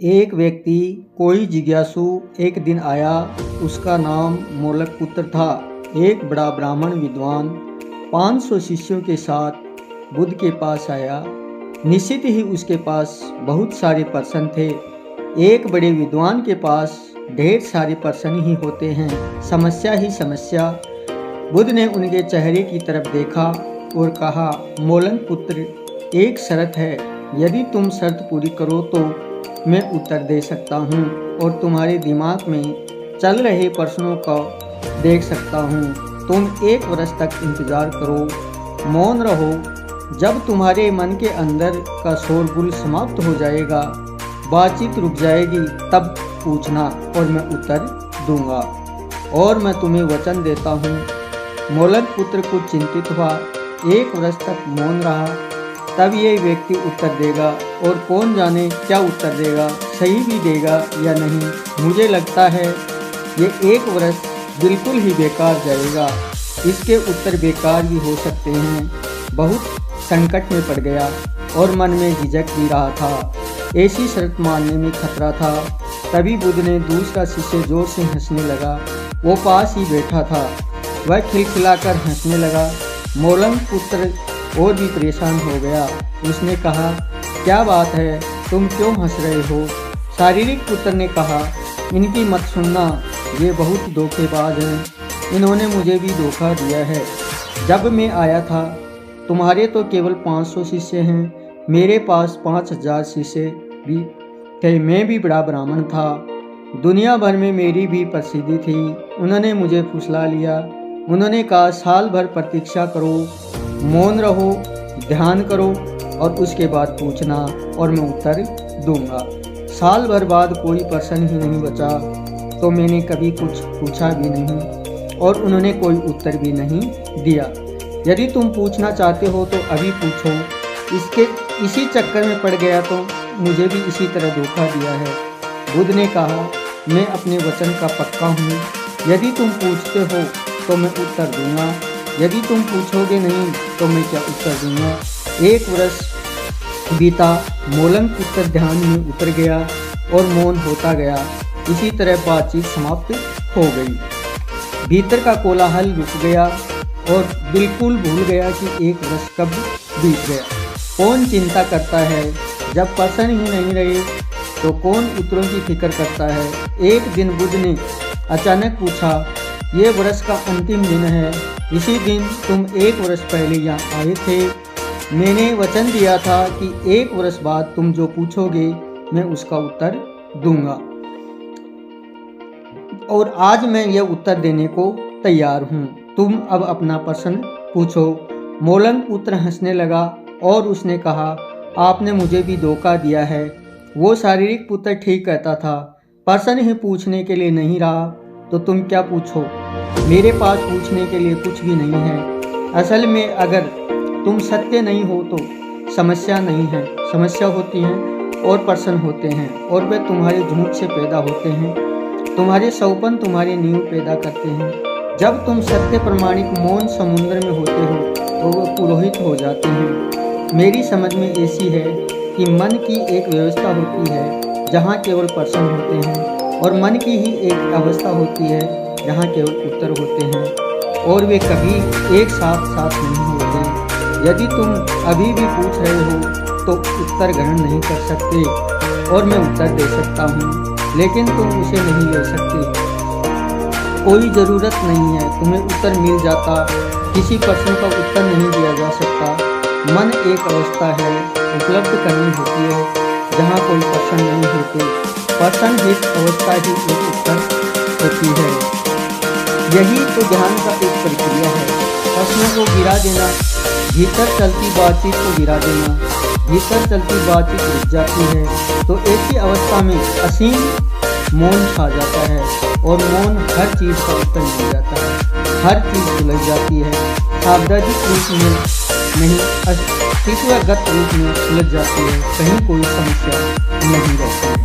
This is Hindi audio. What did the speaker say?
एक व्यक्ति कोई जिज्ञासु एक दिन आया। उसका नाम मोलक पुत्र था। एक बड़ा ब्राह्मण विद्वान 500 शिष्यों के साथ बुद्ध के पास आया। निश्चित ही उसके पास बहुत सारे प्रश्न थे। एक बड़े विद्वान के पास ढेर सारे प्रश्न ही होते हैं, समस्या ही समस्या। बुद्ध ने उनके चेहरे की तरफ देखा और कहा, मोलक पुत्र, एक शर्त है। यदि तुम शर्त पूरी करो तो मैं उत्तर दे सकता हूँ और तुम्हारे दिमाग में चल रहे प्रश्नों को देख सकता हूँ। तुम 1 वर्ष तक इंतजार करो, मौन रहो। जब तुम्हारे मन के अंदर का शोरगुल समाप्त हो जाएगा, बातचीत रुक जाएगी, तब पूछना और मैं उत्तर दूंगा। और मैं तुम्हें वचन देता हूँ। मोलक पुत्र कुछ चिंतित हुआ। 1 वर्ष तक मौन रहा, तब ये व्यक्ति उत्तर देगा। और कौन जाने क्या उत्तर देगा, सही भी देगा या नहीं। मुझे लगता है ये 1 वर्ष बिल्कुल ही बेकार जाएगा। इसके उत्तर बेकार भी हो सकते हैं। बहुत संकट में पड़ गया और मन में झिझक भी रहा था। ऐसी शर्त मानने में खतरा था। तभी बुद्ध ने दूसरा शिष्य जोर से हंसने लगा। वो पास ही बैठा था। वह खिलखिलाकर हंसने लगा। मोलक पुत्र और भी परेशान हो गया। उसने कहा, क्या बात है, तुम क्यों हंस रहे हो? शारीरिक पुत्र ने कहा, इनकी मत सुनना, ये बहुत धोखेबाज हैं। इन्होंने मुझे भी धोखा दिया है। जब मैं आया था, तुम्हारे तो केवल 500 शिष्य हैं, मेरे पास 5000 शिष्य भी थे। मैं भी बड़ा ब्राह्मण था, दुनिया भर में मेरी भी प्रसिद्धि थी। उन्होंने मुझे फुसला लिया। उन्होंने कहा, साल भर प्रतीक्षा करो, मौन रहो, ध्यान करो और उसके बाद पूछना और मैं उत्तर दूंगा। साल भर बाद कोई प्रश्न ही नहीं बचा, तो मैंने कभी कुछ पूछा भी नहीं और उन्होंने कोई उत्तर भी नहीं दिया। यदि तुम पूछना चाहते हो तो अभी पूछो। इसी चक्कर में पड़ गया तो मुझे भी इसी तरह धोखा दिया है। बुद्ध ने कहा, मैं अपने वचन का पक्का हूँ। यदि तुम पूछते हो तो मैं उत्तर दूंगा, यदि तुम पूछोगे नहीं तो मैं क्या उत्तर दूंगा। 1 वर्ष बीता। मोलक पुत्र ध्यान में उतर गया और मौन होता गया। इसी तरह बातचीत समाप्त हो गई। भीतर का कोलाहल रुक गया और बिल्कुल भूल गया कि 1 वर्ष कब बीत गया। कौन चिंता करता है? जब प्रश्न ही नहीं रहे तो कौन उत्तरों की फिक्र करता है? एक दिन बुद्ध ने अचानक पूछा, ये वर्ष का अंतिम दिन है। इसी दिन तुम 1 वर्ष पहले यहाँ आए थे। मैंने वचन दिया था कि 1 वर्ष बाद तुम जो पूछोगे मैं उसका उत्तर दूंगा। और आज मैं यह उत्तर देने को तैयार हूँ। तुम अब अपना प्रश्न पूछो। मोलक पुत्र हंसने लगा और उसने कहा, आपने मुझे भी धोखा दिया है। वो शारीरिक पुत्र ठीक कहता था। प्रश्न ही पूछने के लिए नहीं रहा तो तुम क्या पूछो? मेरे पास पूछने के लिए कुछ भी नहीं है। असल में अगर तुम सत्य नहीं हो तो समस्या नहीं है। समस्या होती है और प्रश्न होते हैं और वे तुम्हारे झूठ से पैदा होते हैं। तुम्हारे सौपन तुम्हारी नींव पैदा करते हैं। जब तुम सत्य प्रमाणिक मौन समुद्र में होते हो तो वो पुरोहित हो जाते हैं। मेरी समझ में ऐसी है कि मन की एक व्यवस्था होती है जहाँ केवल प्रश्न होते हैं और मन की ही एक अवस्था होती है जहाँ केवल उत्तर होते हैं और वे कभी एक साथ नहीं होते। यदि तुम अभी भी पूछ रहे हो तो उत्तर ग्रहण नहीं कर सकते और मैं उत्तर दे सकता हूँ, लेकिन तुम उसे नहीं ले सकते। कोई ज़रूरत नहीं है, तुम्हें उत्तर मिल जाता। किसी प्रश्न का उत्तर नहीं दिया जा सकता। मन एक अवस्था है, उपलब्ध करनी होती है जहाँ कोई प्रश्न नहीं होते। प्रश्न हित अवस्था ही एक उत्तर होती है। यही तो ध्यान का एक प्रक्रिया है। प्रश्नों को गिरा देना, भीतर चलती बातचीत को गिरा देना। भीतर चलती बातचीत रुक जाती है तो ऐसी अवस्था में असीम मौन छा जाता है और मौन हर चीज़ का उत्तर मिल जाता है। हर चीज़ सुलझ जाती है। शाब्दिक रूप में नहीं, अस्तित्वगत रूप में सुलझ जाती है। कहीं कोई समस्या नहीं रहती है।